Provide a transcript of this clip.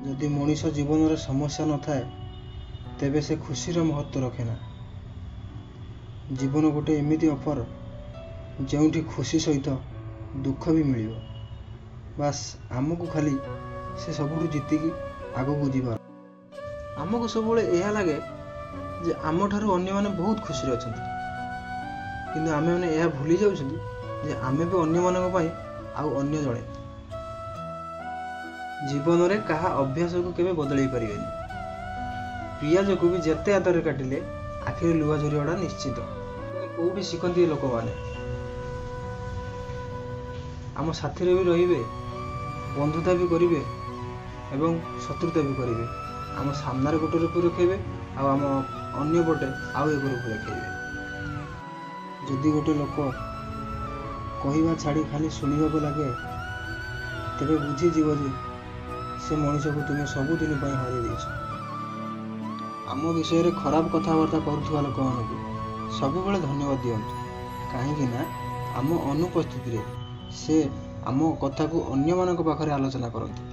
जदि मनीष जीवन समस्या न थाए तेबे से खुशीर महत्व रखे ना। जीवन गोटे एमिति ऑफर जोठी खुशी सहित दुख भी मिल बास आमको खाली से सबुठ जीतिकी आग को जीवार। आमको सब यह लगे जे आम ठारू अन्य माने बहुत खुशी अच्छा किंतु आमे माने यह भूली जाउछंती जे आमे भी अन्य मानक पई आउ अन्य जड़े। जीवन रे कहा अभ्यास को केबे बदलई परिबेनी। पियाज को भी जेते आदर काटिले आखिर लुहा झरियाटा निश्चित। कोठी शिखती लोक माने आम साथी भी रहिबे, बंधुता भी करिवे एवं शत्रुता भी करिवे। आम सामने गोटे रूप रखेबे आम अन्य पटे आउ एक रूप रखेबे। जदि गोटे लोक कहवा छाड़ी खाली शुणा को लगे तेरे बुझीजीव जे से मनीष को तुम्हें सबुदिन हर देछ। आम विषय रे खराब कथबार्ता करुवा लोक मानक सब धन्यवाद दियंतु कहीं आम अनुपस्थित से आम कथा को अन्य मानक पाखरे आलोचना करते।